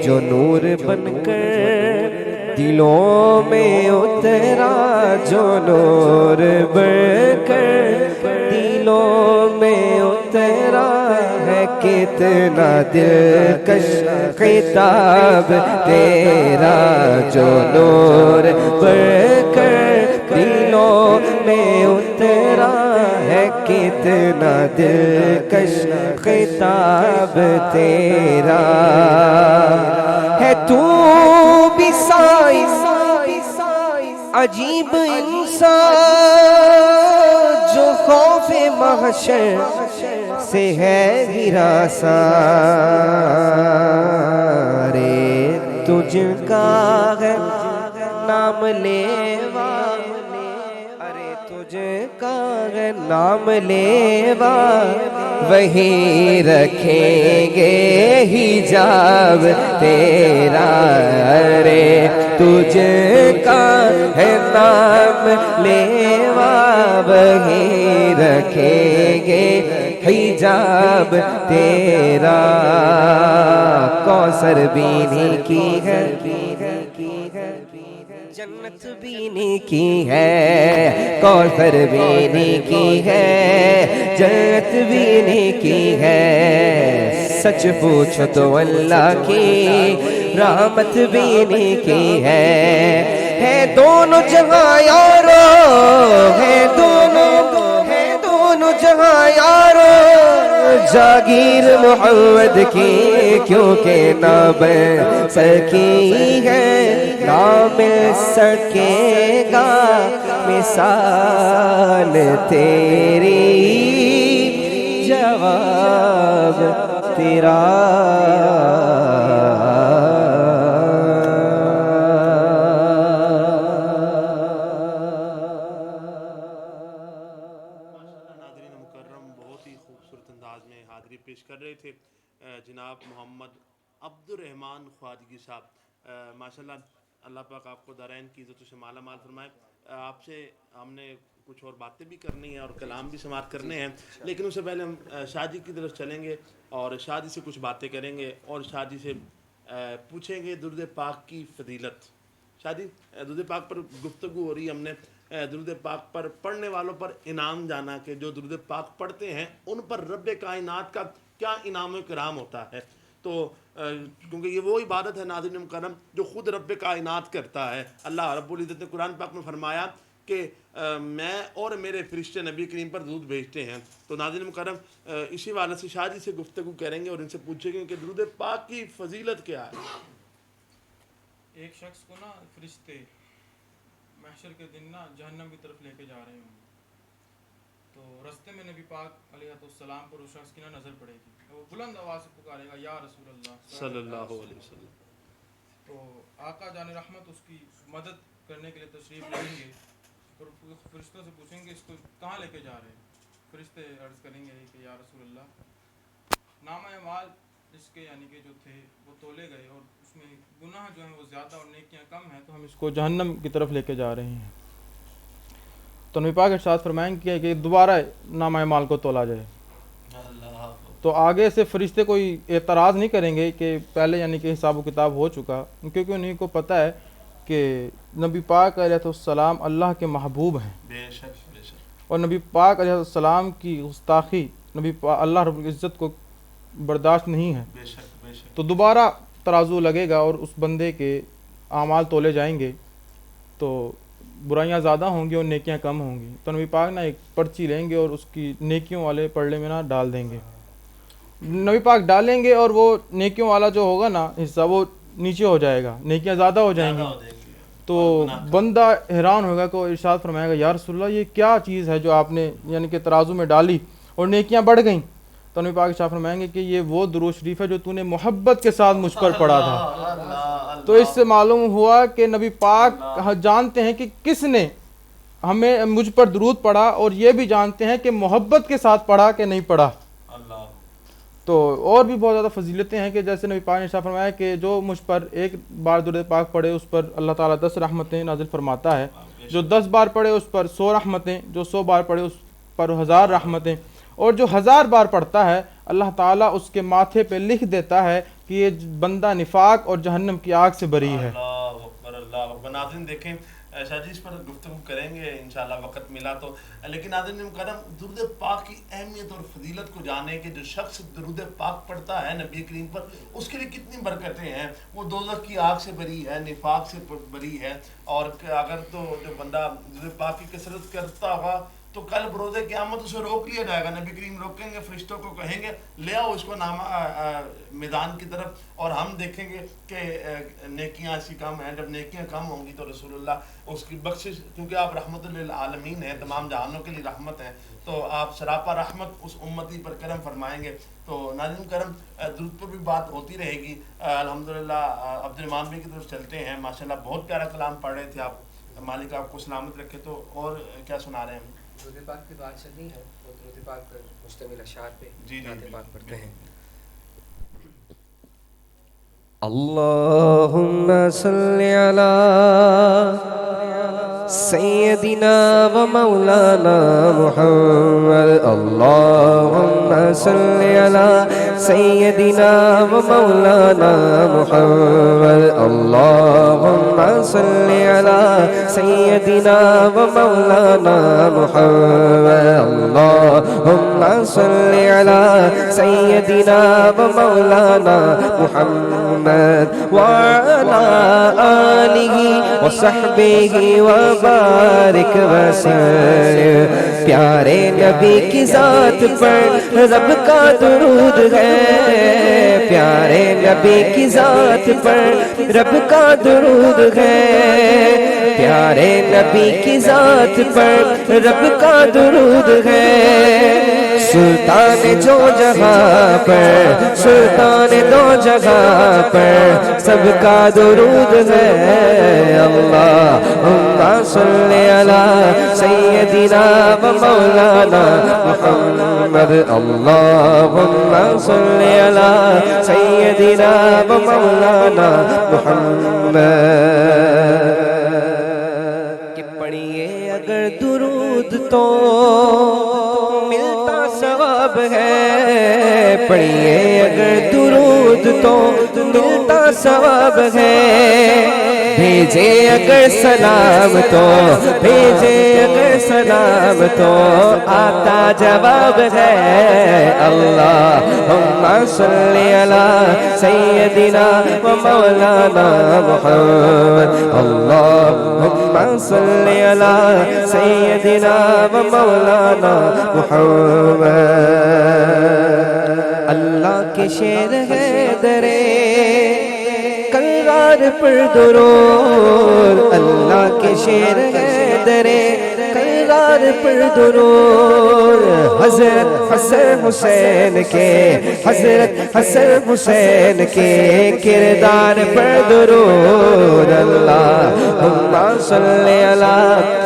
جو نور بن کر دلوں میں اترا جو نور بن کر دلوں میں اترا ہے کتنا دلکش خطاب تیرا جو نور بن کر دلوں میں اترا ہے کتنا دلکش خطاب تیرا ہے تو بھی سائنس عجیب انسان جو خوف محشر سے ہے ہراساں رے تجھ کا ہے نام لیوا ارے تجھ کا ہے نام لیوا وہی رکھیں گے حجاب تیرا ارے تجھ کا ہے نام لیوا وہی رکھیں گے حجاب تیرا کوثر بینی کی ہے جنت بینی کی ہے کوثر بینی کی ہے جنت بینی کی ہے سچ پوچھو تو اللہ کی رحمت بینی کی ہے دونوں جہاں یارو ہے دونوں جہاں یارو جاگیر محمد کی کیونکہ نہ بن سکی ہے نہ مل سکے گا مثال تیری جواب تیرا پیش کر رہے تھے جناب محمد عبد الرحمن خواجگی صاحب ماشاءاللہ اللہ پاک آپ کو دارین کی عزتوں سے مالا مال فرمائے آپ سے ہم نے کچھ اور باتیں بھی کرنی ہیں اور کلام بھی سماعت کرنے ہیں لیکن اس سے پہلے ہم شاہ جی کی طرف چلیں گے اور شاہ جی سے کچھ باتیں کریں گے اور شاہ جی سے پوچھیں گے درود پاک کی فضیلت شاہ جی درود پاک پر گفتگو ہو رہی ہے ہم نے درود پاک پر پڑھنے والوں پر انعام جانا کہ جو درود پاک پڑھتے ہیں ان پر رب کائنات کا کیا انعام و کرام ہوتا ہے تو کیونکہ یہ وہ عبادت ہے ناظرین مکرم جو خود رب کائنات کرتا ہے اللہ رب العزت نے قرآن پاک میں فرمایا کہ میں اور میرے فرشتے نبی کریم پر درود بھیجتے ہیں تو ناظرین مکرم اسی حوالے سے شاہ جی سے گفتگو کریں گے اور ان سے پوچھیں گے کہ درود پاک کی فضیلت کیا ہے. ایک شخص کو نا فرشتے محشر کے دن نا جہنم کی طرف لے کے جا رہے ہوں تو رستے میں نبی پاک علیہ السلام پر اس شخص کی نا نظر پڑے گی وہ بلند آواز سے پکارے گا یا رسول اللہ صلی اللہ علیہ وسلم. تو آقا جان رحمت اس کی مدد کرنے کے لیے تشریف لائیں گے اور فرشتوں سے پوچھیں گے اس کو کہاں لے کے جا رہے ہیں؟ فرشتے عرض کریں گے کہ یا رسول اللہ نامہ اعمال اس کے یعنی کہ جو تھے وہ تولے گئے اور اس میں گناہ جو ہیں وہ زیادہ اور نیکیاں کم ہیں، تو ہم اس کو جہنم کی طرف لے کے جا رہے ہیں۔ تو نبی پاک ارشاد فرمائیں گے کہ دوبارہ نامہ اعمال کو تولا جائے، تو آگے سے فرشتے کوئی اعتراض نہیں کریں گے کہ پہلے یعنی کہ حساب و کتاب ہو چکا، کیونکہ انہیں کو پتہ ہے کہ نبی پاک علیہ السلام اللہ کے محبوب ہیں، بے شک بے شک، اور نبی پاک علیہ السلام کی گستاخی اللہ رب العزت کو برداشت نہیں ہے۔ بے شک بے شک، تو دوبارہ ترازو لگے گا اور اس بندے کے اعمال تولے جائیں گے، تو برائیاں زیادہ ہوں گی اور نیکیاں کم ہوں گی۔ تو نبی پاک نا ایک پرچی لیں گے اور اس کی نیکیوں والے پلڑے میں نا ڈال دیں گے، نبی پاک ڈالیں گے، اور وہ نیکیوں والا جو ہوگا نا حصہ وہ نیچے ہو جائے گا، نیکیاں زیادہ ہو جائیں گی۔ تو بندہ حیران ہوگا کہ ارشاد فرمائے گا یا رسول اللہ یہ کیا چیز ہے جو آپ نے یعنی کہ ترازو میں ڈالی اور نیکیاں بڑھ گئیں؟ تو نبی پاک ارشاد فرمائیں گے کہ یہ وہ درود شریف ہے جو تو نے محبت کے ساتھ مجھ پر پڑھا تھا۔ تو اس سے معلوم ہوا کہ نبی پاک جانتے ہیں کہ کس نے ہمیں مجھ پر درود پڑھا، اور یہ بھی جانتے ہیں کہ محبت کے ساتھ پڑھا کہ نہیں پڑھا۔ تو اور بھی بہت زیادہ فضیلتیں ہیں کہ جیسے نبی پاک نے ارشاد فرمایا کہ جو مجھ پر ایک بار درود پاک پڑھے اس پر اللہ تعالیٰ 10 رحمتیں نازل فرماتا ہے، جو 10 بار پڑھے اس پر 100 رحمتیں، جو 100 بار پڑھے اس پر 1000 رحمتیں، اور جو 1000 بار پڑھتا ہے اللہ تعالیٰ اس کے ماتھے پہ لکھ دیتا ہے کہ یہ بندہ نفاق اور جہنم کی آگ سے بری ہے۔ اللہ اکبر اللہ اکبر۔ ناظرین دیکھیں شاہ جی اس پر گفتگو کریں گے انشاءاللہ وقت ملا تو، لیکن ناظرین مکرم درود پاک کی اہمیت اور فضیلت کو جانے کہ جو شخص درود پاک پڑھتا ہے نبی کریم پر اس کے لیے کتنی برکتیں ہیں، وہ دوزخ کی آگ سے بری ہے، نفاق سے بری ہے، اور اگر تو جو بندہ درود پاک کی کثرت کرتا ہوگا تو کل بروز قیامت اسے روک لیا جائے گا، نبی کریم روکیں گے، فرشتوں کو کہیں گے لے آؤ اس کو میدان کی طرف، اور ہم دیکھیں گے کہ نیکیاں ایسی کم ہیں۔ جب نیکیاں کم ہوں گی تو رسول اللہ اس کی بخشش، کیونکہ آپ رحمت للعالمین ہیں، تمام جہانوں کے لیے رحمت ہیں، تو آپ سراپا رحمت اس امتی پر کرم فرمائیں گے۔ تو ناظرین کرم درود پر بھی بات ہوتی رہے گی۔ الحمدللہ عبد الرحمان بھائی کی طرف چلتے ہیں، ماشاءاللہ بہت پیارا کلام پڑھ رہے تھے آپ، مالک آپ کو سلامت رکھے۔ تو اور کیا سنا رہے ہیں؟ درود پاک پہ بات چل رہی ہے، وہ درود پاک پر مشتمل اشعار پہ درود پاک پڑھتے ہیں۔ اللہم صلی علی سیدنا و مولانا محمد، اللہم صلی علی سیدنا و مولانا محمد، اللہم صلی علی سیدنا و مولانا محمد، اللہم صلی علی سیدنا و مولانا محمد وعلى آلہ وصحبہ وبارک وسلم۔ پیارے نبی کی ذات پر رب کا درود ہے، پیارے نبی کی ذات پر رب کا درود ہے، پیارے نبی کی ذات پر رب کا درود ہے۔ سلطان جو جگہ پر، سلطان دو جگہ پر سب کا درود ہے۔ اللہم صلی علی سیدنا و مولانا محمد، اللہم صلی علی سیدنا و مولانا محمد۔ کہ پڑھیے اگر درود تو ملتا ثواب ہے، پڑھیے اگر درود تو ملتا ثواب ہے، بھیجے اگر سلام تو، بھیجے اگر سلام تو آتا جواب ہے۔ اللہم صلی علی سیدنا و مولانا محمد، اللہم صلی علی سیدنا و مولانا محمد۔ اللہ کے شیر ہے درے پر درود، اللہ کے شیر ہے درے کردار پر درود حضرت حسن حسین کے حضرت حسن حسین کے کردار پر درود اللہم صلی علی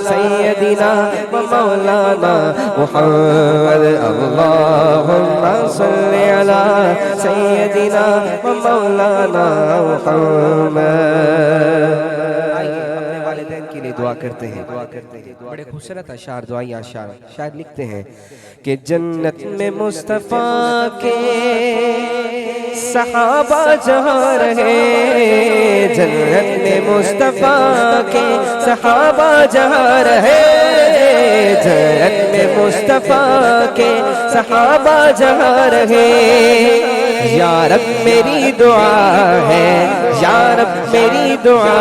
سیدنا و مولانا محمد اللہم صلی علی سیدنا و مولانا محمد کے لیے دعا کرتے ہیں بڑے خوبصورت اشعار دعائی اشعار شاید لکھتے ہیں کہ جنت میں مصطفیٰ کے صحابہ جہاں رہے جنت میں مصطفیٰ کے صحابہ جہاں رہے جنت میں مصطفیٰ کے صحابہ جہاں رہے یا رب میری دعا ہے یا رب میری دعا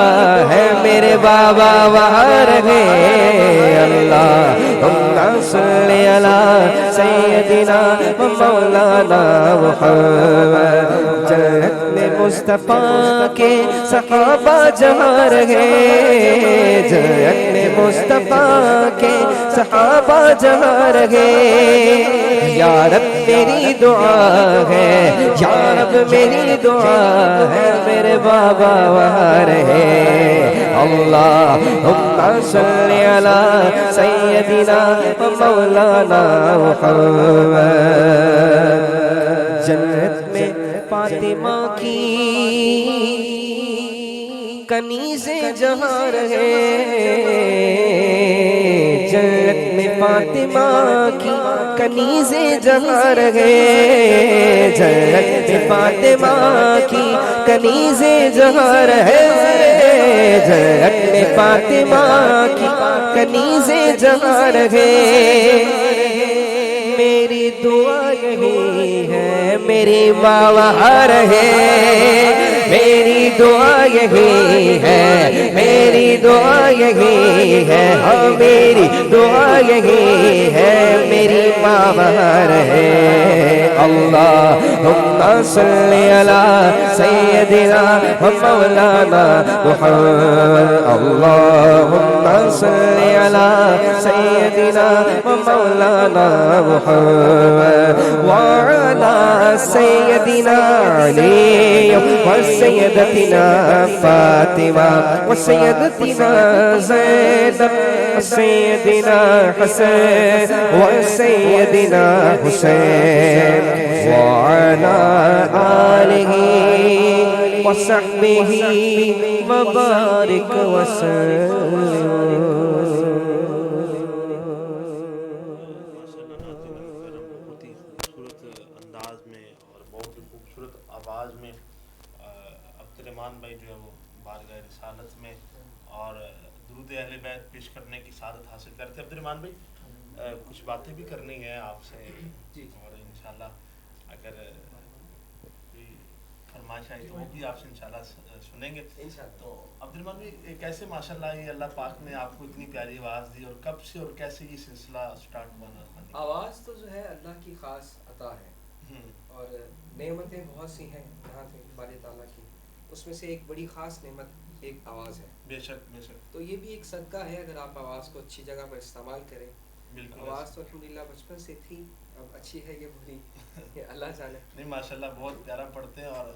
ہے میرے بابا وہاں رہے اللہم صلی علی سیدنا و مولانا محمد جنت میں مصطفیٰ کے صحابہ جہاں رہے جنت میں مصطفیٰ کے صحابہ جہاں رہے یا رب میری دعا ہے یا رب میری دعا ہے میرے بابا وہاں رہے اللہم صلی علی سیدنا و مولانا محمد جنت میں فاطمہ کی کنیزیں جہاں رہے جنت میں فاطمہ کی کنیزیں جہاں رہے جنت میں فاطمہ کی کنیزیں جہاں رہے جنت میں فاطمہ کی کنیزیں جہاں رہے میری دعا یہی ہے میری ماں وہاں رہے میری دعا یہی ہے میری دعا یہی ہے ہاں میری دعا یہی ہے میری ماں وہاں رہے اللہم صلی علی سیدنا و مولانا محمد اللہم صلی علی سیدنا و مولانا محمد وعلی سیدنا علی وسیدتنا فاطمہ وسیدتنا زینب وسیدنا حسین وسیدنا حسین وعلى آلہ وصحبہ وبارک وسلم بھائی جو ہے وہ بارگاہ رسالت میں اور درود اہل بیت پیش کرنے کی سعادت حاصل کرتے ہیں. عبد الرحمن بھائی کچھ باتیں بھی کرنی ہیں آپ سے اور انشاءاللہ اگر کوئی فرمائش آئی تو وہ بھی آپ سے انشاءاللہ سنیں گے. تو عبد الرحمن بھائی کیسے ماشاءاللہ یہ اللہ پاک نے آپ کو اتنی پیاری آواز دی اور کب سے اور کیسے یہ سلسلہ سٹارٹ بنا؟ آواز تو جو ہے اللہ کی خاص عطا ہے اور نعمتیں بہت سی ہیں یہاں سے بارے تعالیٰ کی اس میں سے ایک بڑی خاص نعمت ایک آواز ہے. بے شک بے شک. تو یہ بھی ایک صدقہ ہے اگر آپ آواز کو اچھی جگہ پر استعمال کریں. آواز تو الحمدللہ بچپن سے تھی اب اچھی ہے یہ بری اللہ جانے. نہیں ماشاءاللہ بہت پیارا پڑھتے ہیں اور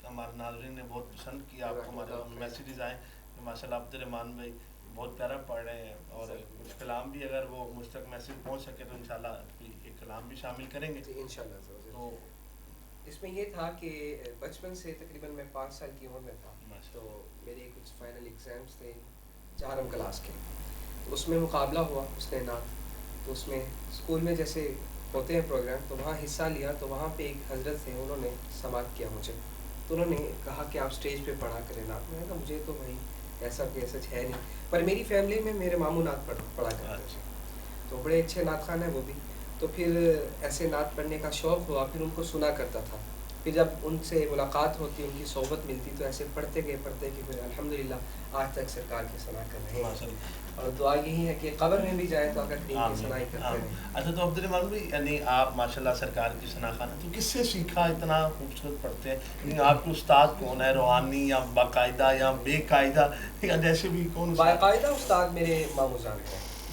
ہمارے ناظرین نے بہت پسند کیا آپ کو ہمارے میسیجز آئے کہ ماشاءاللہ عبد الرحمن بھائی بہت پیارا پڑھ رہے ہیں اور کچھ کلام بھی اگر وہ مجھ تک میسیج پہنچ سکے تو انشاءاللہ ایک کلام بھی شامل کریں گے انشاءاللہ. تو اس میں یہ تھا کہ بچپن سے تقریباً میں 5 سال کی عمر میں تھا تو میرے کچھ فائنل ایگزامس تھے 4م کلاس کے تو اس میں مقابلہ ہوا اس نے نعت تو اس میں اسکول میں جیسے ہوتے ہیں پروگرام تو وہاں حصہ لیا تو وہاں پہ ایک حضرت تھے انہوں نے سماعت کیا مجھے تو انہوں نے کہا کہ آپ اسٹیج پہ پڑھا کریں نعت. میں نے کہا مجھے تو بھائی ایسا کوئی ایسا ہے نہیں پر میری فیملی میں میرے ماموں نعت پڑھا کرتے تھے تو بڑے اچھے نعت خوان ہیں وہ بھی. تو پھر ایسے نعت پڑھنے کا شوق ہوا پھر ان کو سنا کرتا تھا. پھر جب ان سے ملاقات ہوتی ان کی صحبت ملتی تو ایسے پڑھتے گئے کہ پھر الحمدللہ آج تک سرکار کی ثنا کر رہے ہیں اور دعا یہی ہے کہ قبر میں بھی جائے تو اگر دین کی ثنائی کرتے رہیں. اچھا تو عبد الرحمن بھائی یعنی آپ ماشاءاللہ سرکار کی ثنا خوان ہیں تو کس سے سیکھا اتنا خوبصورت پڑھتے ہیں؟ یعنی آپ کے استاد کون ہے روحانی یا باقاعدہ یا بے قاعدہ یا جیسے بھی کون؟ باقاعدہ استاد میرے ماموں جان ہیں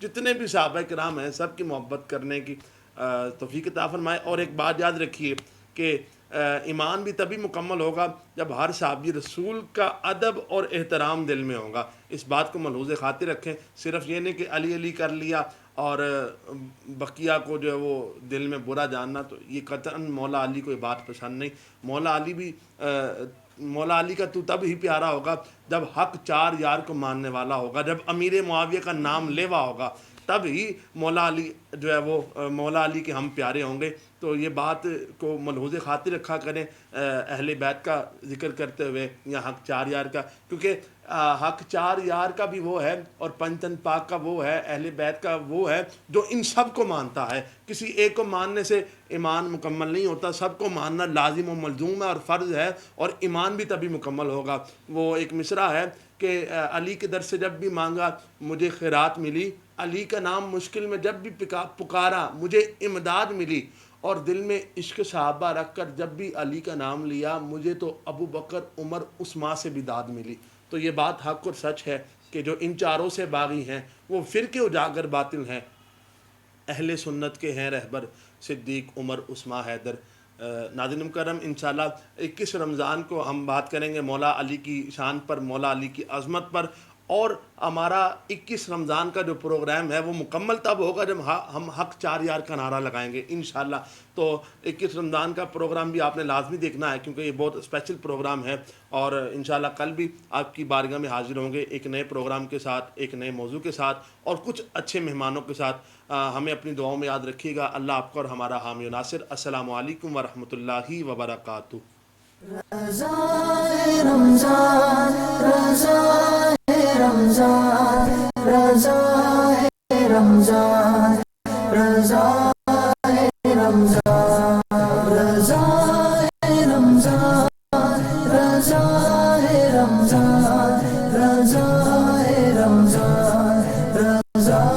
جتنے بھی صحابہ کرام ہیں سب کی محبت کرنے کی توفیق عطا فرمائے. اور ایک بات یاد رکھیے کہ ایمان بھی تبھی مکمل ہوگا جب ہر صحابی رسول کا ادب اور احترام دل میں ہوگا. اس بات کو ملحوظ خاطر رکھیں. صرف یہ نہیں کہ علی علی کر لیا اور بقیہ کو جو ہے وہ دل میں برا جاننا، تو یہ قطعاً مولا علی کو یہ بات پسند نہیں. مولا علی کا تو تب ہی پیارا ہوگا جب حق چار یار کو ماننے والا ہوگا، جب امیر معاویہ کا نام لیوا ہوگا، تب ہی مولا علی جو ہے وہ مولا علی کے ہم پیارے ہوں گے. تو یہ بات کو ملحوظ خاطر رکھا کریں اہل بیت کا ذکر کرتے ہوئے یا حق چار یار کا، کیونکہ حق چار یار کا بھی وہ ہے اور پنجتن پاک کا وہ ہے، اہل بیت کا وہ ہے جو ان سب کو مانتا ہے. کسی ایک کو ماننے سے ایمان مکمل نہیں ہوتا، سب کو ماننا لازم و ملزوم ہے اور فرض ہے، اور ایمان بھی تبھی مکمل ہوگا. وہ ایک مصرع ہے کہ علی کے در سے جب بھی مانگا مجھے خیرات ملی، علی کا نام مشکل میں جب بھی پکارا مجھے امداد ملی، اور دل میں عشق صحابہ رکھ کر جب بھی علی کا نام لیا مجھے تو ابو بکر عمر عثمان سے بھی داد ملی. تو یہ بات حق اور سچ ہے کہ جو ان چاروں سے باغی ہیں وہ فرقے اجاگر باطل ہیں، اہل سنت کے ہیں رہبر صدیق عمر عثمان حیدر. ناظرین مکرم، انشاءاللہ 21 رمضان کو ہم بات کریں گے مولا علی کی شان پر، مولا علی کی عظمت پر، اور ہمارا 21 رمضان کا جو پروگرام ہے وہ مکمل تب ہوگا جب ہم حق چار یار کا نعرہ لگائیں گے انشاءاللہ. تو 21 رمضان کا پروگرام بھی آپ نے لازمی دیکھنا ہے کیونکہ یہ بہت اسپیشل پروگرام ہے، اور انشاءاللہ کل بھی آپ کی بارگاہ میں حاضر ہوں گے ایک نئے پروگرام کے ساتھ، ایک نئے موضوع کے ساتھ اور کچھ اچھے مہمانوں کے ساتھ. ہمیں اپنی دعاؤں میں یاد رکھیے گا. اللہ آپ کو اور ہمارا حامی و ناصر. السلام علیکم ورحمۃ اللہ وبرکاتہ. رضائے رمضان، رضائے رمضان، رضائے رمضان، رضائے رمضان، رضائے رمضان، رضائے رمضان، رضائے رمضان، رضائے